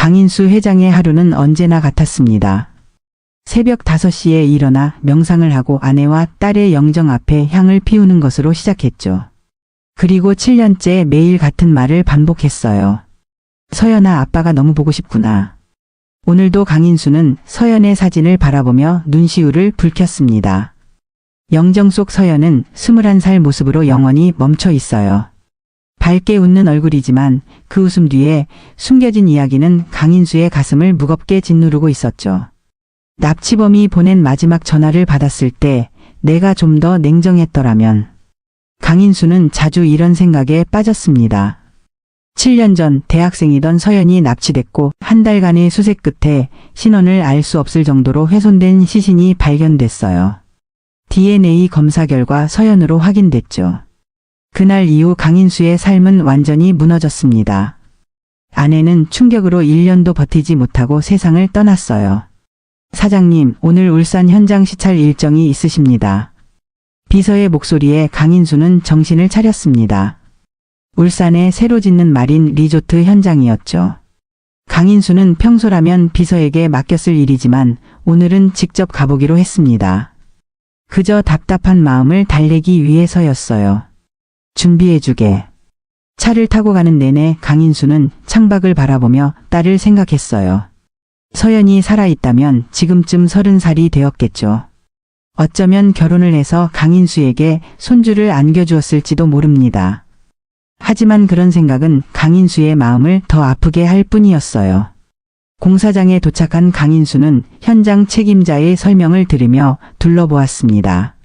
강인수 회장의 하루는 언제나 같았습니다. 새벽 5시에 일어나 명상을 하고 아내와 딸의 영정 앞에 향을 피우는 것으로 시작했죠. 그리고 7년째 매일 같은 말을 반복했어요. 서연아, 아빠가 너무 보고 싶구나. 오늘도 강인수는 서연의 사진을 바라보며 눈시울을 붉혔습니다. 영정 속 서연은 21살 모습으로 영원히 멈춰 있어요. 밝게 웃는 얼굴이지만 그 웃음 뒤에 숨겨진 이야기는 강인수의 가슴을 무겁게 짓누르고 있었죠. 납치범이 보낸 마지막 전화를 받았을 때 내가 좀 더 냉정했더라면. 강인수는 자주 이런 생각에 빠졌습니다. 7년 전 대학생이던 서연이 납치됐고 한 달간의 수색 끝에 신원을 알 수 없을 정도로 훼손된 시신이 발견됐어요. DNA 검사 결과 서연으로 확인됐죠. 그날 이후 강인수의 삶은 완전히 무너졌습니다. 아내는 충격으로 1년도 버티지 못하고 세상을 떠났어요. 사장님, 오늘 울산 현장 시찰 일정이 있으십니다. 비서의 목소리에 강인수는 정신을 차렸습니다. 울산에 새로 짓는 마린 리조트 현장이었죠. 강인수는 평소라면 비서에게 맡겼을 일이지만 오늘은 직접 가보기로 했습니다. 그저 답답한 마음을 달래기 위해서였어요. 준비해주게. 차를 타고 가는 내내 강인수는 창밖을 바라보며 딸을 생각했어요. 서연이 살아있다면 지금쯤 30살이 되었겠죠. 어쩌면 결혼을 해서 강인수에게 손주를 안겨주었을지도 모릅니다. 하지만 그런 생각은 강인수의 마음을 더 아프게 할 뿐이었어요. 공사장에 도착한 강인수는 현장 책임자의 설명을 들으며 둘러보았습니다.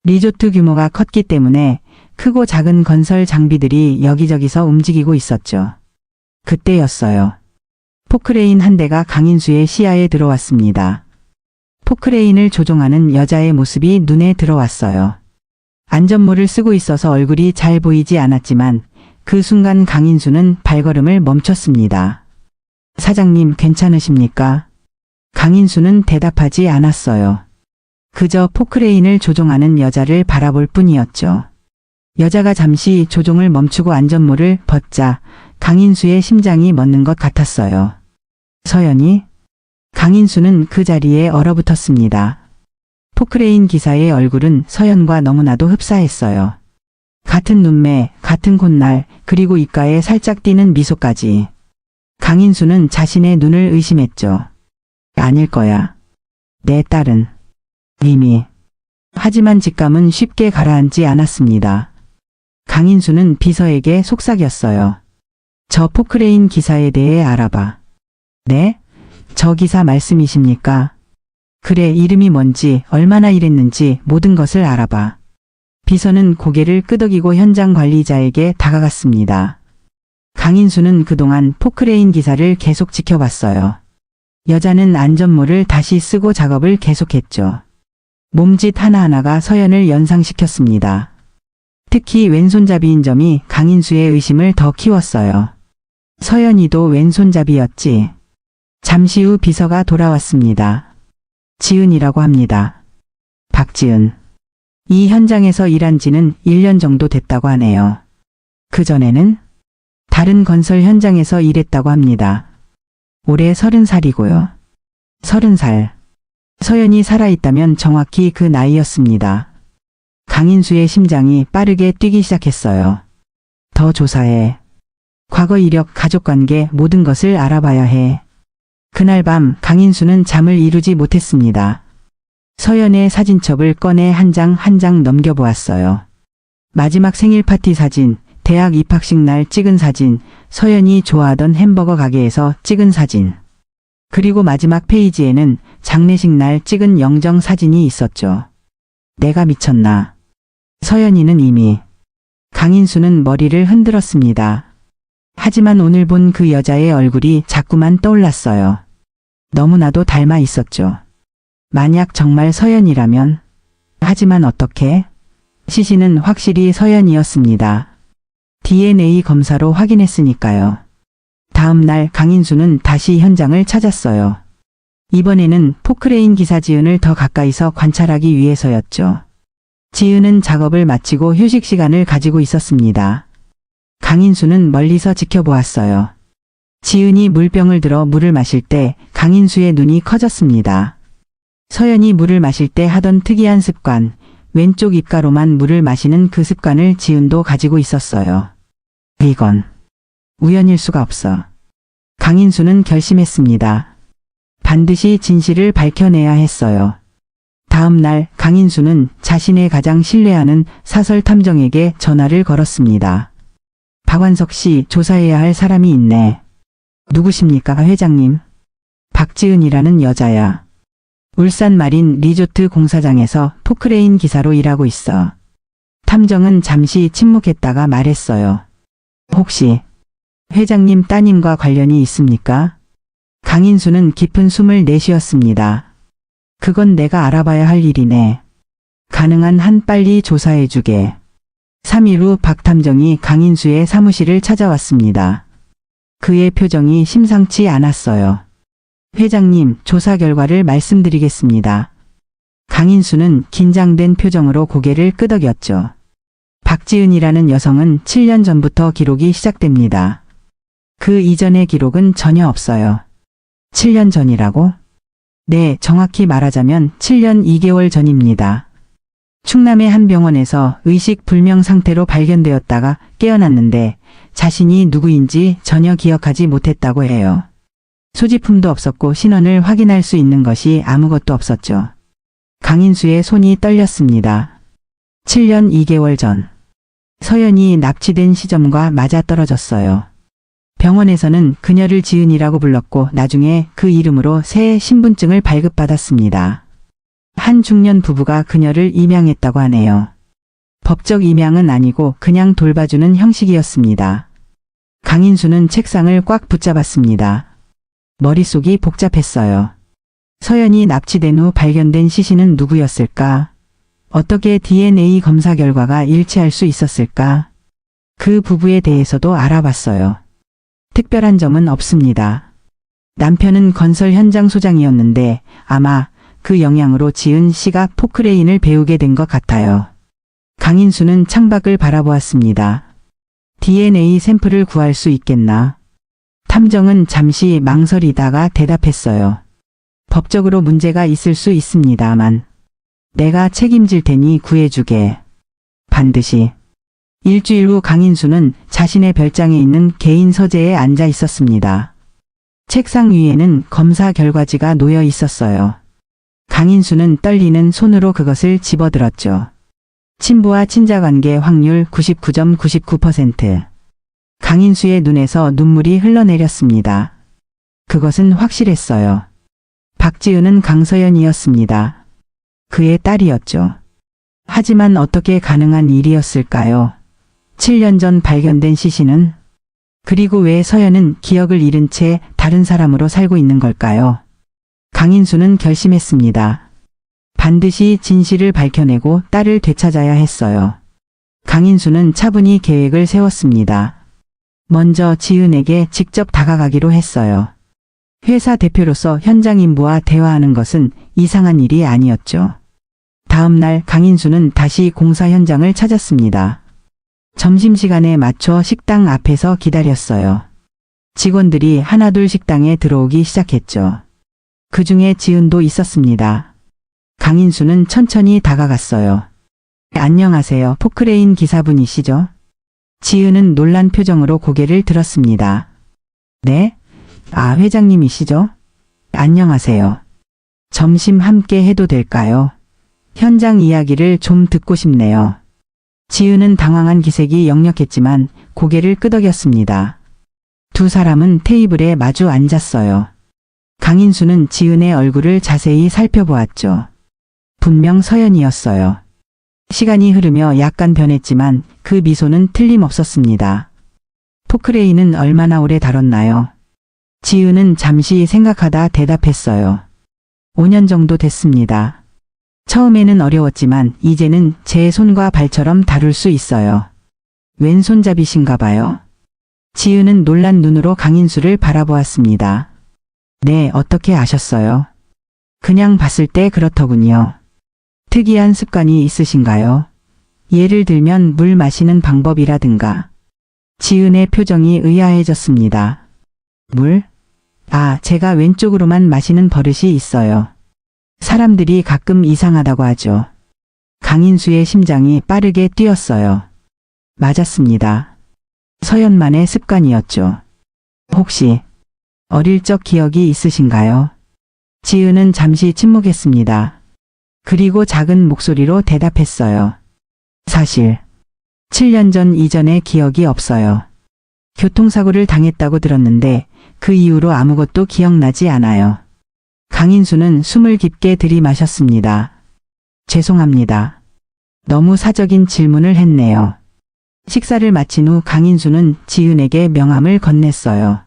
리조트 규모가 컸기 때문에 크고 작은 건설 장비들이 여기저기서 움직이고 있었죠. 그때였어요. 포크레인 한 대가 강인수의 시야에 들어왔습니다. 포크레인을 조종하는 여자의 모습이 눈에 들어왔어요. 안전모를 쓰고 있어서 얼굴이 잘 보이지 않았지만 그 순간 강인수는 발걸음을 멈췄습니다. 사장님, 괜찮으십니까? 강인수는 대답하지 않았어요. 그저 포크레인을 조종하는 여자를 바라볼 뿐이었죠. 여자가 잠시 조종을 멈추고 안전모를 벗자 강인수의 심장이 멎는 것 같았어요. 서연이? 강인수는 그 자리에 얼어붙었습니다. 포크레인 기사의 얼굴은 서연과 너무나도 흡사했어요. 같은 눈매, 같은 콧날, 그리고 입가에 살짝 띄는 미소까지. 강인수는 자신의 눈을 의심했죠. 아닐 거야. 내 딸은. 이미. 하지만 직감은 쉽게 가라앉지 않았습니다. 강인수는 비서에게 속삭였어요. 저 포크레인 기사에 대해 알아봐. 네? 저 기사 말씀이십니까? 그래, 이름이 뭔지, 얼마나 일했는지 모든 것을 알아봐. 비서는 고개를 끄덕이고 현장 관리자에게 다가갔습니다. 강인수는 그동안 포크레인 기사를 계속 지켜봤어요. 여자는 안전모를 다시 쓰고 작업을 계속했죠. 몸짓 하나하나가 서연을 연상시켰습니다. 특히 왼손잡이인 점이 강인수의 의심을 더 키웠어요. 서연이도 왼손잡이였지. 잠시 후 비서가 돌아왔습니다. 지은이라고 합니다. 박지은. 이 현장에서 일한 지는 1년 정도 됐다고 하네요. 그전에는 다른 건설 현장에서 일했다고 합니다. 올해 30살이고요. 30살. 서연이 살아있다면 정확히 그 나이였습니다. 강인수의 심장이 빠르게 뛰기 시작했어요. 더 조사해. 과거 이력, 가족관계 모든 것을 알아봐야 해. 그날 밤 강인수는 잠을 이루지 못했습니다. 서연의 사진첩을 꺼내 한 장 한 장 넘겨보았어요. 마지막 생일 파티 사진, 대학 입학식 날 찍은 사진, 서연이 좋아하던 햄버거 가게에서 찍은 사진. 그리고 마지막 페이지에는 장례식 날 찍은 영정 사진이 있었죠. 내가 미쳤나. 서연이는 이미. 강인수는 머리를 흔들었습니다. 하지만 오늘 본 그 여자의 얼굴이 자꾸만 떠올랐어요. 너무나도 닮아 있었죠. 만약 정말 서연이라면. 하지만 어떻게? 시신은 확실히 서연이었습니다. DNA 검사로 확인했으니까요. 다음 날 강인수는 다시 현장을 찾았어요. 이번에는 포크레인 기사 지은을 더 가까이서 관찰하기 위해서였죠. 지은은 작업을 마치고 휴식 시간을 가지고 있었습니다. 강인수는 멀리서 지켜보았어요. 지은이 물병을 들어 물을 마실 때 강인수의 눈이 커졌습니다. 서연이 물을 마실 때 하던 특이한 습관, 왼쪽 입가로만 물을 마시는 그 습관을 지은도 가지고 있었어요. 이건 우연일 수가 없어. 강인수는 결심했습니다. 반드시 진실을 밝혀내야 했어요. 다음 날 강인수는 자신의 가장 신뢰하는 사설 탐정에게 전화를 걸었습니다. 박완석 씨, 조사해야 할 사람이 있네. 누구십니까, 회장님? 박지은이라는 여자야. 울산 마린 리조트 공사장에서 포크레인 기사로 일하고 있어. 탐정은 잠시 침묵했다가 말했어요. 혹시 회장님 따님과 관련이 있습니까? 강인수는 깊은 숨을 내쉬었습니다. 그건 내가 알아봐야 할 일이네. 가능한 한 빨리 조사해주게. 3일 후 박 탐정이 강인수의 사무실을 찾아왔습니다. 그의 표정이 심상치 않았어요. 회장님, 조사 결과를 말씀드리겠습니다. 강인수는 긴장된 표정으로 고개를 끄덕였죠. 박지은이라는 여성은 7년 전부터 기록이 시작됩니다. 그 이전의 기록은 전혀 없어요. 7년 전이라고? 네, 정확히 말하자면 7년 2개월 전입니다. 충남의 한 병원에서 의식 불명 상태로 발견되었다가 깨어났는데 자신이 누구인지 전혀 기억하지 못했다고 해요. 소지품도 없었고 신원을 확인할 수 있는 것이 아무것도 없었죠. 강인수의 손이 떨렸습니다. 7년 2개월 전. 서연이 납치된 시점과 맞아떨어졌어요. 병원에서는 그녀를 지은이라고 불렀고 나중에 그 이름으로 새 신분증을 발급받았습니다. 한 중년 부부가 그녀를 임양했다고 하네요. 법적 임양은 아니고 그냥 돌봐주는 형식이었습니다. 강인수는 책상을 꽉 붙잡았습니다. 머릿속이 복잡했어요. 서연이 납치된 후 발견된 시신은 누구였을까? 어떻게 DNA 검사 결과가 일치할 수 있었을까? 그 부부에 대해서도 알아봤어요. 특별한 점은 없습니다. 남편은 건설 현장 소장이었는데 아마 그 영향으로 지은 씨가 포크레인을 배우게 된 것 같아요. 강인수는 창밖을 바라보았습니다. DNA 샘플을 구할 수 있겠나? 탐정은 잠시 망설이다가 대답했어요. 법적으로 문제가 있을 수 있습니다만 내가 책임질 테니 구해주게. 반드시. 일주일 후 강인수는 자신의 별장에 있는 개인 서재에 앉아 있었습니다. 책상 위에는 검사 결과지가 놓여 있었어요. 강인수는 떨리는 손으로 그것을 집어들었죠. 친부와 친자관계 확률 99.99%. 강인수의 눈에서 눈물이 흘러내렸습니다. 그것은 확실했어요. 박지은은 강서연이었습니다. 그의 딸이었죠. 하지만 어떻게 가능한 일이었을까요? 7년 전 발견된 시신은? 그리고 왜 서연은 기억을 잃은 채 다른 사람으로 살고 있는 걸까요? 강인수는 결심했습니다. 반드시 진실을 밝혀내고 딸을 되찾아야 했어요. 강인수는 차분히 계획을 세웠습니다. 먼저 지은에게 직접 다가가기로 했어요. 회사 대표로서 현장 인부와 대화하는 것은 이상한 일이 아니었죠. 다음 날 강인수는 다시 공사 현장을 찾았습니다. 점심시간에 맞춰 식당 앞에서 기다렸어요. 직원들이 하나둘 식당에 들어오기 시작했죠. 그 중에 지은도 있었습니다. 강인수는 천천히 다가갔어요. 안녕하세요. 포크레인 기사분이시죠? 지은은 놀란 표정으로 고개를 들었습니다. 네? 아, 회장님이시죠? 안녕하세요. 점심 함께 해도 될까요? 현장 이야기를 좀 듣고 싶네요. 지은은 당황한 기색이 역력했지만 고개를 끄덕였습니다. 두 사람은 테이블에 마주 앉았어요. 강인수는 지은의 얼굴을 자세히 살펴보았죠. 분명 서연이었어요. 시간이 흐르며 약간 변했지만 그 미소는 틀림없었습니다. 포크레인은 얼마나 오래 다뤘나요? 지은은 잠시 생각하다 대답했어요. 5년 정도 됐습니다. 처음에는 어려웠지만 이제는 제 손과 발처럼 다룰 수 있어요. 왼손잡이신가 봐요. 지은은 놀란 눈으로 강인수를 바라보았습니다. 네, 어떻게 아셨어요? 그냥 봤을 때 그렇더군요. 특이한 습관이 있으신가요? 예를 들면 물 마시는 방법이라든가. 지은의 표정이 의아해졌습니다. 물? 아, 제가 왼쪽으로만 마시는 버릇이 있어요. 사람들이 가끔 이상하다고 하죠. 강인수의 심장이 빠르게 뛰었어요. 맞았습니다. 서연만의 습관이었죠. 혹시 어릴 적 기억이 있으신가요? 지은은 잠시 침묵했습니다. 그리고 작은 목소리로 대답했어요. 사실 7년 전 이전의 기억이 없어요. 교통사고를 당했다고 들었는데 그 이후로 아무것도 기억나지 않아요. 강인수는 숨을 깊게 들이마셨습니다. 죄송합니다. 너무 사적인 질문을 했네요. 식사를 마친 후 강인수는 지은에게 명함을 건넸어요.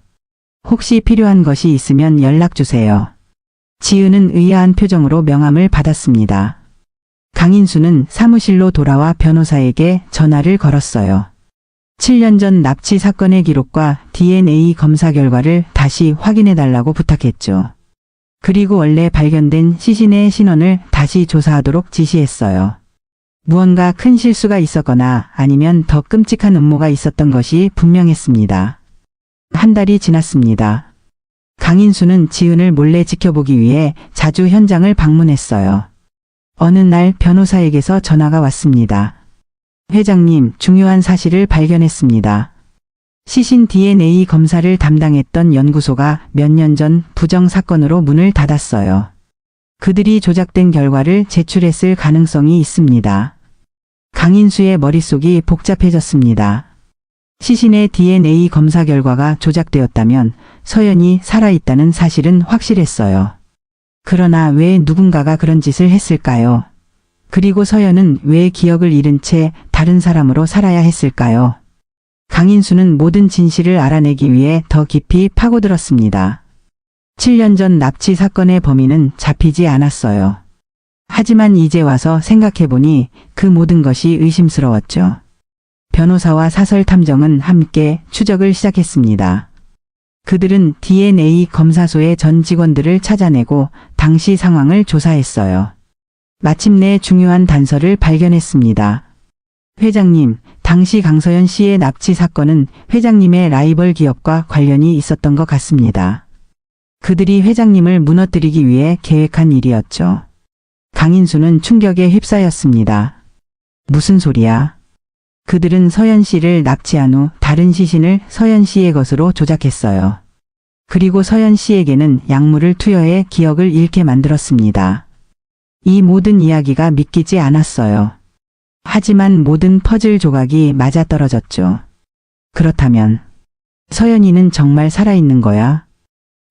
혹시 필요한 것이 있으면 연락 주세요. 지은은 의아한 표정으로 명함을 받았습니다. 강인수는 사무실로 돌아와 변호사에게 전화를 걸었어요. 7년 전 납치 사건의 기록과 DNA 검사 결과를 다시 확인해달라고 부탁했죠. 그리고 원래 발견된 시신의 신원을 다시 조사하도록 지시했어요. 무언가 큰 실수가 있었거나 아니면 더 끔찍한 음모가 있었던 것이 분명했습니다. 한 달이 지났습니다. 강인수는 지은을 몰래 지켜보기 위해 자주 현장을 방문했어요. 어느 날 변호사에게서 전화가 왔습니다. 회장님, 중요한 사실을 발견했습니다. 시신 DNA 검사를 담당했던 연구소가 몇 년 전 부정 사건으로 문을 닫았어요. 그들이 조작된 결과를 제출했을 가능성이 있습니다. 강인수의 머릿속이 복잡해졌습니다. 시신의 DNA 검사 결과가 조작되었다면 서연이 살아있다는 사실은 확실했어요. 그러나 왜 누군가가 그런 짓을 했을까요? 그리고 서연은 왜 기억을 잃은 채 다른 사람으로 살아야 했을까요? 강인수는 모든 진실을 알아내기 위해 더 깊이 파고들었습니다. 7년 전 납치 사건의 범인은 잡히지 않았어요. 하지만 이제 와서 생각해보니 그 모든 것이 의심스러웠죠. 변호사와 사설 탐정은 함께 추적을 시작했습니다. 그들은 DNA 검사소의 전 직원들을 찾아내고 당시 상황을 조사했어요. 마침내 중요한 단서를 발견했습니다. 회장님, 당시 강서연 씨의 납치 사건은 회장님의 라이벌 기업과 관련이 있었던 것 같습니다. 그들이 회장님을 무너뜨리기 위해 계획한 일이었죠. 강인수는 충격에 휩싸였습니다. 무슨 소리야? 그들은 서연 씨를 납치한 후 다른 시신을 서연 씨의 것으로 조작했어요. 그리고 서연 씨에게는 약물을 투여해 기억을 잃게 만들었습니다. 이 모든 이야기가 믿기지 않았어요. 하지만 모든 퍼즐 조각이 맞아떨어졌죠. 그렇다면 서연이는 정말 살아있는 거야?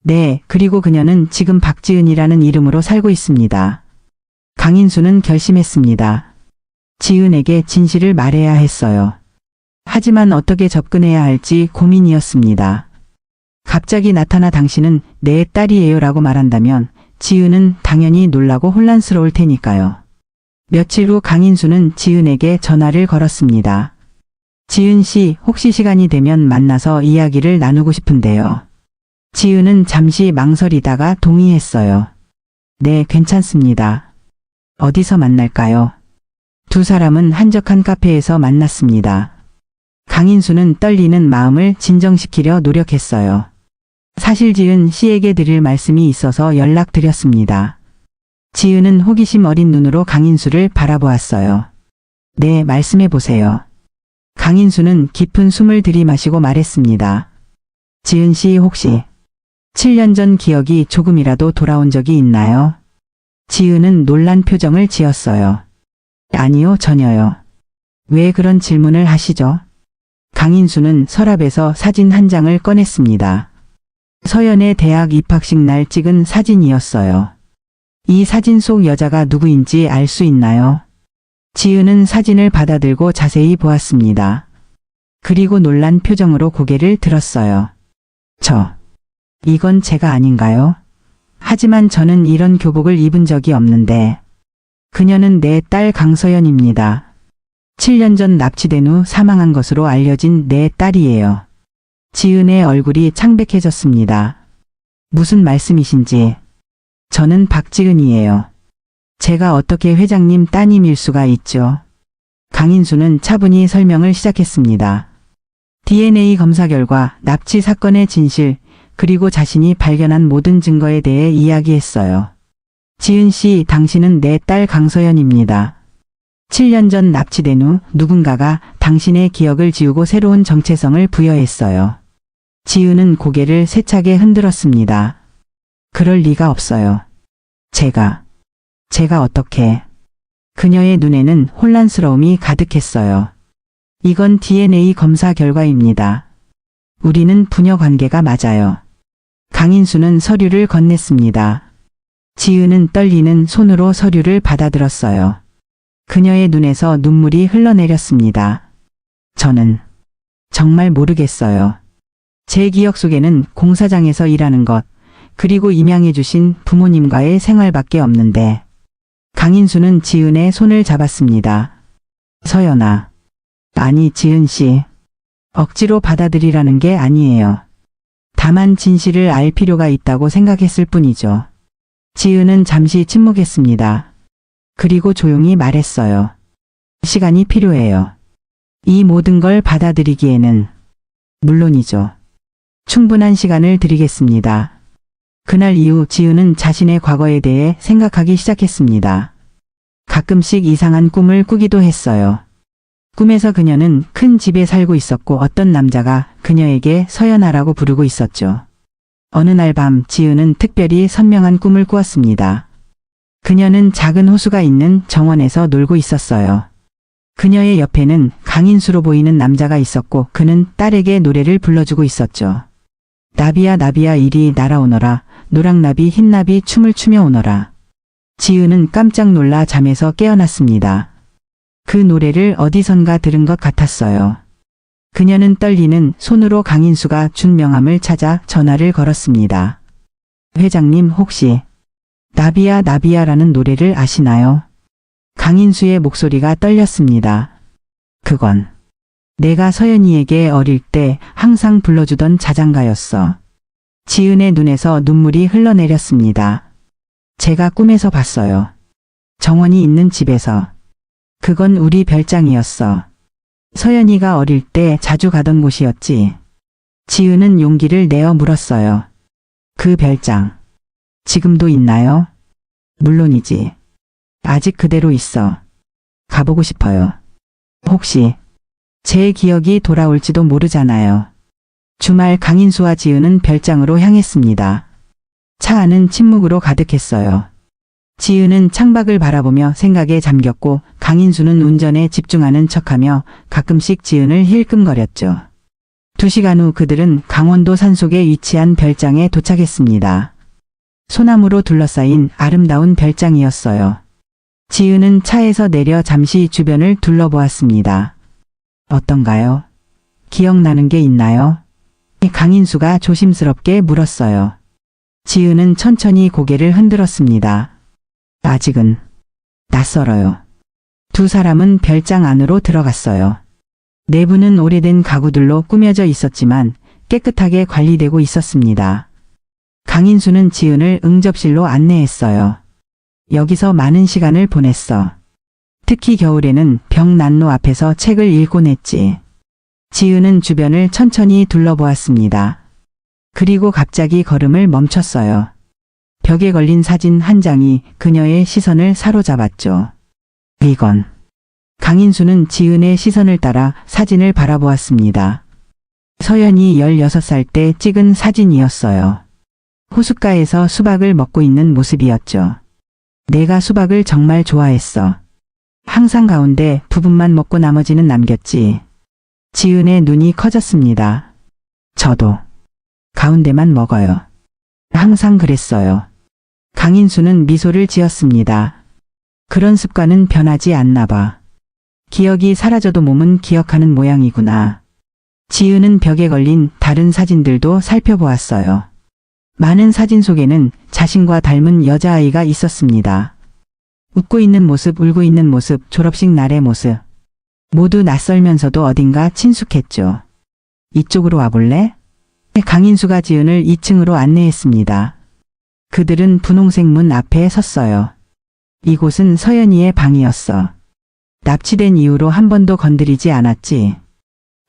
네, 그리고 그녀는 지금 박지은이라는 이름으로 살고 있습니다. 강인수는 결심했습니다. 지은에게 진실을 말해야 했어요. 하지만 어떻게 접근해야 할지 고민이었습니다. 갑자기 나타나 당신은 내 딸이에요 라고 말한다면 지은은 당연히 놀라고 혼란스러울 테니까요. 며칠 후 강인수는 지은에게 전화를 걸었습니다. 지은 씨, 혹시 시간이 되면 만나서 이야기를 나누고 싶은데요. 지은은 잠시 망설이다가 동의했어요. 네, 괜찮습니다. 어디서 만날까요? 두 사람은 한적한 카페에서 만났습니다. 강인수는 떨리는 마음을 진정시키려 노력했어요. 사실 지은 씨에게 드릴 말씀이 있어서 연락드렸습니다. 지은은 호기심 어린 눈으로 강인수를 바라보았어요. 네, 말씀해 보세요. 강인수는 깊은 숨을 들이마시고 말했습니다. 지은 씨 혹시 7년 전 기억이 조금이라도 돌아온 적이 있나요? 지은은 놀란 표정을 지었어요. 아니요, 전혀요. 왜 그런 질문을 하시죠? 강인수는 서랍에서 사진 한 장을 꺼냈습니다. 서연의 대학 입학식 날 찍은 사진이었어요. 이 사진 속 여자가 누구인지 알 수 있나요? 지은은 사진을 받아들고 자세히 보았습니다. 그리고 놀란 표정으로 고개를 들었어요. 이건 제가 아닌가요? 하지만 저는 이런 교복을 입은 적이 없는데. 그녀는 내 딸 강서연입니다. 7년 전 납치된 후 사망한 것으로 알려진 내 딸이에요. 지은의 얼굴이 창백해졌습니다. 무슨 말씀이신지. 저는 박지은이에요. 제가 어떻게 회장님 따님일 수가 있죠? 강인수는 차분히 설명을 시작했습니다. DNA 검사 결과 납치 사건의 진실, 그리고 자신이 발견한 모든 증거에 대해 이야기했어요. 지은 씨, 당신은 내 딸 강서연입니다. 7년 전 납치된 후 누군가가 당신의 기억을 지우고 새로운 정체성을 부여했어요. 지은은 고개를 세차게 흔들었습니다. 그럴 리가 없어요. 제가 어떻게... 그녀의 눈에는 혼란스러움이 가득했어요. 이건 DNA 검사 결과입니다. 우리는 부녀 관계가 맞아요. 강인수는 서류를 건넸습니다. 지은은 떨리는 손으로 서류를 받아들었어요. 그녀의 눈에서 눈물이 흘러내렸습니다. 저는 정말 모르겠어요. 제 기억 속에는 공사장에서 일하는 것, 그리고 임양해주신 부모님과의 생활밖에 없는데. 강인수는 지은의 손을 잡았습니다. 서연아. 아니, 지은 씨. 억지로 받아들이라는 게 아니에요. 다만 진실을 알 필요가 있다고 생각했을 뿐이죠. 지은은 잠시 침묵했습니다. 그리고 조용히 말했어요. 시간이 필요해요. 이 모든 걸 받아들이기에는. 물론이죠. 충분한 시간을 드리겠습니다. 그날 이후 지은은 자신의 과거에 대해 생각하기 시작했습니다. 가끔씩 이상한 꿈을 꾸기도 했어요. 꿈에서 그녀는 큰 집에 살고 있었고 어떤 남자가 그녀에게 서연아라고 부르고 있었죠. 어느 날 밤 지은은 특별히 선명한 꿈을 꾸었습니다. 그녀는 작은 호수가 있는 정원에서 놀고 있었어요. 그녀의 옆에는 강인수로 보이는 남자가 있었고 그는 딸에게 노래를 불러주고 있었죠. 나비야 나비야 이리 날아오너라. 노랑나비 흰나비 춤을 추며 오너라. 지은은 깜짝 놀라 잠에서 깨어났습니다. 그 노래를 어디선가 들은 것 같았어요. 그녀는 떨리는 손으로 강인수가 준 명함을 찾아 전화를 걸었습니다. 회장님, 혹시 나비야 나비야라는 노래를 아시나요? 강인수의 목소리가 떨렸습니다. 그건 내가 서연이에게 어릴 때 항상 불러주던 자장가였어. 지은의 눈에서 눈물이 흘러내렸습니다. 제가 꿈에서 봤어요. 정원이 있는 집에서. 그건 우리 별장이었어. 서연이가 어릴 때 자주 가던 곳이었지. 지은은 용기를 내어 물었어요. 그 별장, 지금도 있나요? 물론이지. 아직 그대로 있어. 가보고 싶어요. 혹시 제 기억이 돌아올지도 모르잖아요. 주말 강인수와 지은은 별장으로 향했습니다. 차 안은 침묵으로 가득했어요. 지은은 창밖을 바라보며 생각에 잠겼고 강인수는 운전에 집중하는 척하며 가끔씩 지은을 힐끔거렸죠. 2시간 후 그들은 강원도 산속에 위치한 별장에 도착했습니다. 소나무로 둘러싸인 아름다운 별장이었어요. 지은은 차에서 내려 잠시 주변을 둘러보았습니다. 어떤가요? 기억나는 게 있나요? 강인수가 조심스럽게 물었어요. 지은은 천천히 고개를 흔들었습니다. 아직은 낯설어요. 두 사람은 별장 안으로 들어갔어요. 내부는 오래된 가구들로 꾸며져 있었지만 깨끗하게 관리되고 있었습니다. 강인수는 지은을 응접실로 안내했어요. 여기서 많은 시간을 보냈어. 특히 겨울에는 벽난로 앞에서 책을 읽곤 했지. 지은은 주변을 천천히 둘러보았습니다. 그리고 갑자기 걸음을 멈췄어요. 벽에 걸린 사진 한 장이 그녀의 시선을 사로잡았죠. 이건... 강인수는 지은의 시선을 따라 사진을 바라보았습니다. 서연이 16살 때 찍은 사진이었어요. 호숫가에서 수박을 먹고 있는 모습이었죠. 내가 수박을 정말 좋아했어. 항상 가운데 부분만 먹고 나머지는 남겼지. 지은의 눈이 커졌습니다. 저도 가운데만 먹어요. 항상 그랬어요. 강인수는 미소를 지었습니다. 그런 습관은 변하지 않나 봐. 기억이 사라져도 몸은 기억하는 모양이구나. 지은은 벽에 걸린 다른 사진들도 살펴보았어요. 많은 사진 속에는 자신과 닮은 여자아이가 있었습니다. 웃고 있는 모습, 울고 있는 모습, 졸업식 날의 모습. 모두 낯설면서도 어딘가 친숙했죠. 이쪽으로 와볼래? 강인수가 지은을 2층으로 안내했습니다. 그들은 분홍색 문 앞에 섰어요. 이곳은 서연이의 방이었어. 납치된 이후로 한 번도 건드리지 않았지.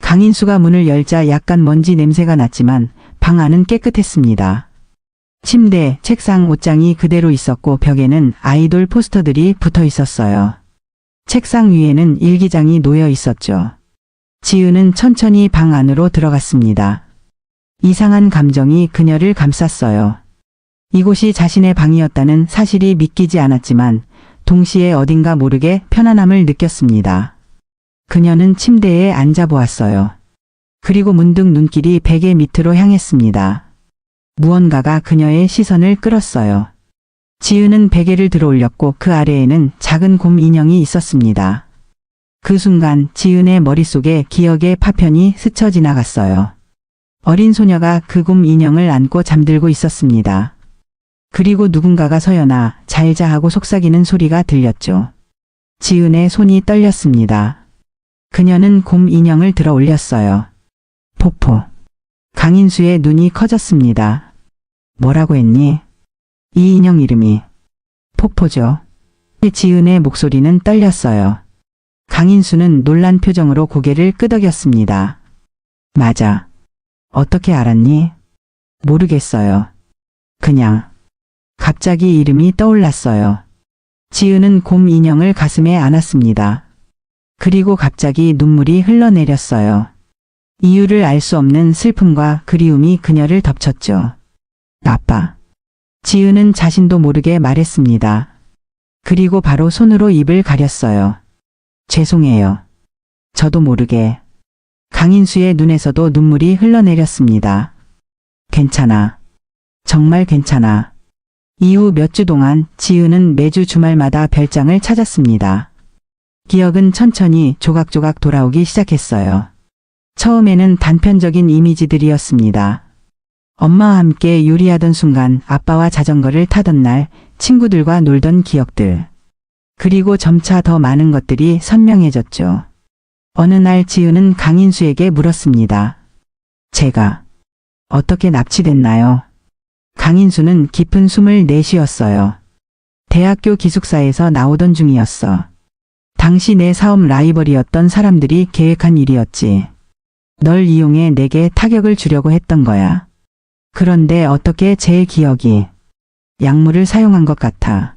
강인수가 문을 열자 약간 먼지 냄새가 났지만 방 안은 깨끗했습니다. 침대, 책상, 옷장이 그대로 있었고 벽에는 아이돌 포스터들이 붙어 있었어요. 책상 위에는 일기장이 놓여 있었죠. 지은은 천천히 방 안으로 들어갔습니다. 이상한 감정이 그녀를 감쌌어요. 이곳이 자신의 방이었다는 사실이 믿기지 않았지만 동시에 어딘가 모르게 편안함을 느꼈습니다. 그녀는 침대에 앉아 보았어요. 그리고 문득 눈길이 베개 밑으로 향했습니다. 무언가가 그녀의 시선을 끌었어요. 지은은 베개를 들어 올렸고 그 아래에는 작은 곰 인형이 있었습니다. 그 순간 지은의 머릿속에 기억의 파편이 스쳐 지나갔어요. 어린 소녀가 그 곰 인형을 안고 잠들고 있었습니다. 그리고 누군가가 서연아, 잘자 하고 속삭이는 소리가 들렸죠. 지은의 손이 떨렸습니다. 그녀는 곰 인형을 들어 올렸어요. 포포. 강인수의 눈이 커졌습니다. 뭐라고 했니? 이 인형 이름이 포포죠. 지은의 목소리는 떨렸어요. 강인수는 놀란 표정으로 고개를 끄덕였습니다. 맞아. 어떻게 알았니? 모르겠어요. 그냥. 갑자기 이름이 떠올랐어요. 지은은 곰 인형을 가슴에 안았습니다. 그리고 갑자기 눈물이 흘러내렸어요. 이유를 알 수 없는 슬픔과 그리움이 그녀를 덮쳤죠. 아빠. 지은은 자신도 모르게 말했습니다. 그리고 바로 손으로 입을 가렸어요. 죄송해요. 저도 모르게. 강인수의 눈에서도 눈물이 흘러내렸습니다. 괜찮아. 정말 괜찮아. 이후 몇 주 동안 지은은 매주 주말마다 별장을 찾았습니다. 기억은 천천히 조각조각 돌아오기 시작했어요. 처음에는 단편적인 이미지들이었습니다. 엄마와 함께 요리하던 순간, 아빠와 자전거를 타던 날, 친구들과 놀던 기억들. 그리고 점차 더 많은 것들이 선명해졌죠. 어느 날 지은은 강인수에게 물었습니다. 제가 어떻게 납치됐나요? 강인수는 깊은 숨을 내쉬었어요. 대학교 기숙사에서 나오던 중이었어. 당시 내 사업 라이벌이었던 사람들이 계획한 일이었지. 널 이용해 내게 타격을 주려고 했던 거야. 그런데 어떻게 제 기억이 약물을 사용한 것 같아.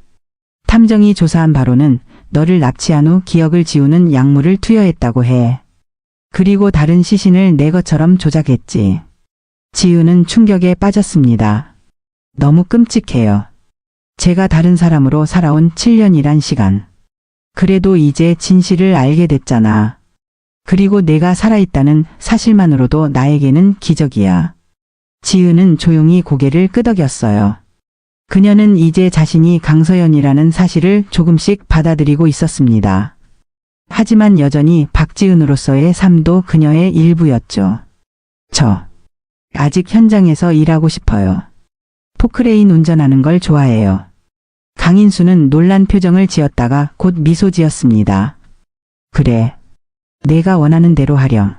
탐정이 조사한 바로는 너를 납치한 후 기억을 지우는 약물을 투여했다고 해. 그리고 다른 시신을 내 것처럼 조작했지. 지은은 충격에 빠졌습니다. 너무 끔찍해요. 제가 다른 사람으로 살아온 7년이란 시간. 그래도 이제 진실을 알게 됐잖아. 그리고 내가 살아있다는 사실만으로도 나에게는 기적이야. 지은은 조용히 고개를 끄덕였어요. 그녀는 이제 자신이 강서연이라는 사실을 조금씩 받아들이고 있었습니다. 하지만 여전히 박지은으로서의 삶도 그녀의 일부였죠. 저 아직 현장에서 일하고 싶어요. 포크레인 운전하는 걸 좋아해요. 강인수는 놀란 표정을 지었다가 곧 미소 지었습니다. 그래. 내가 원하는 대로 하렴.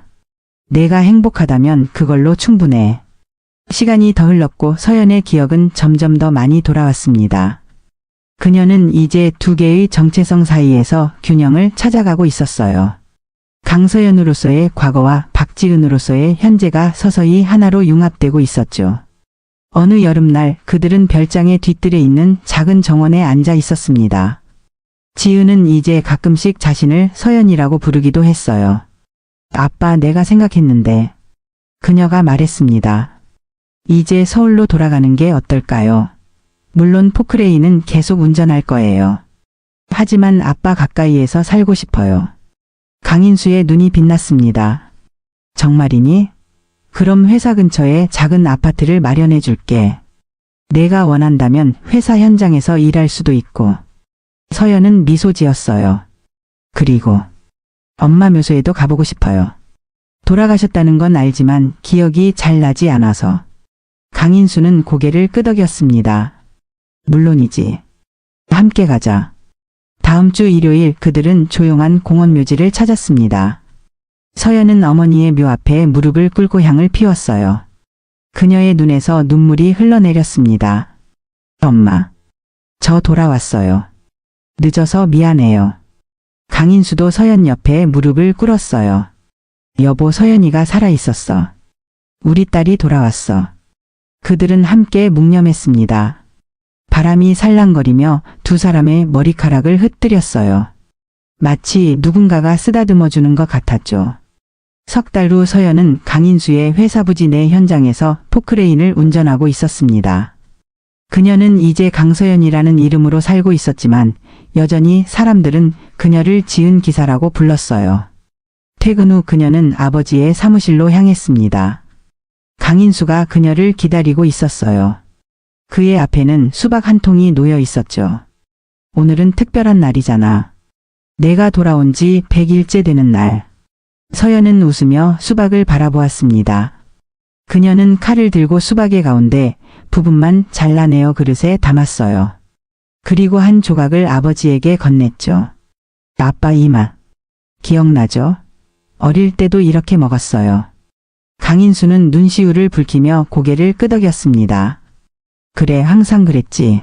내가 행복하다면 그걸로 충분해. 시간이 더 흘렀고 서연의 기억은 점점 더 많이 돌아왔습니다. 그녀는 이제 두 개의 정체성 사이에서 균형을 찾아가고 있었어요. 강서연으로서의 과거와 박지은으로서의 현재가 서서히 하나로 융합되고 있었죠. 어느 여름날 그들은 별장의 뒤뜰에 있는 작은 정원에 앉아 있었습니다. 지은은 이제 가끔씩 자신을 서연이라고 부르기도 했어요. 아빠, 내가 생각했는데. 그녀가 말했습니다. 이제 서울로 돌아가는 게 어떨까요? 물론 포크레인은 계속 운전할 거예요. 하지만 아빠 가까이에서 살고 싶어요. 강인수의 눈이 빛났습니다. 정말이니? 그럼 회사 근처에 작은 아파트를 마련해 줄게. 내가 원한다면 회사 현장에서 일할 수도 있고. 서연은 미소 지었어요. 그리고 엄마 묘소에도 가보고 싶어요. 돌아가셨다는 건 알지만 기억이 잘 나지 않아서. 강인수는 고개를 끄덕였습니다. 물론이지. 함께 가자. 다음 주 일요일 그들은 조용한 공원 묘지를 찾았습니다. 서연은 어머니의 묘 앞에 무릎을 꿇고 향을 피웠어요. 그녀의 눈에서 눈물이 흘러내렸습니다. 엄마, 저 돌아왔어요. 늦어서 미안해요. 강인수도 서연 옆에 무릎을 꿇었어요. 여보, 서연이가 살아있었어. 우리 딸이 돌아왔어. 그들은 함께 묵념했습니다. 바람이 살랑거리며 두 사람의 머리카락을 흩뜨렸어요. 마치 누군가가 쓰다듬어 주는 것 같았죠. 석 달 후 서연은 강인수의 회사 부지 내 현장에서 포크레인을 운전하고 있었습니다. 그녀는 이제 강서연이라는 이름으로 살고 있었지만 여전히 사람들은 그녀를 지은 기사라고 불렀어요. 퇴근 후 그녀는 아버지의 사무실로 향했습니다. 강인수가 그녀를 기다리고 있었어요. 그의 앞에는 수박 한 통이 놓여 있었죠. 오늘은 특별한 날이잖아. 내가 돌아온 지 100일째 되는 날. 서연은 웃으며 수박을 바라보았습니다. 그녀는 칼을 들고 수박의 가운데 부분만 잘라내어 그릇에 담았어요. 그리고 한 조각을 아버지에게 건넸죠. 아빠 이 맛. 기억나죠? 어릴 때도 이렇게 먹었어요. 강인수는 눈시울을 붉히며 고개를 끄덕였습니다. 그래, 항상 그랬지.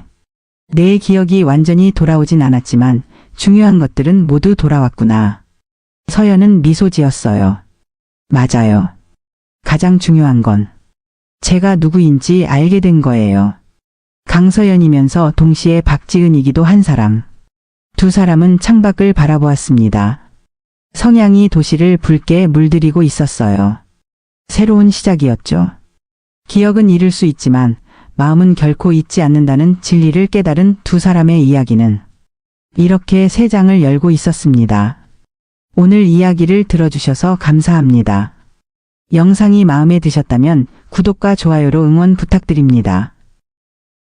내 기억이 완전히 돌아오진 않았지만 중요한 것들은 모두 돌아왔구나. 서연은 미소 지었어요. 맞아요. 가장 중요한 건 제가 누구인지 알게 된 거예요. 강서연이면서 동시에 박지은이기도 한 사람. 두 사람은 창밖을 바라보았습니다. 성향이 도시를 붉게 물들이고 있었어요. 새로운 시작이었죠. 기억은 잃을 수 있지만 마음은 결코 잊지 않는다는 진리를 깨달은 두 사람의 이야기는 이렇게 새 장을 열고 있었습니다. 오늘 이야기를 들어주셔서 감사합니다. 영상이 마음에 드셨다면 구독과 좋아요로 응원 부탁드립니다.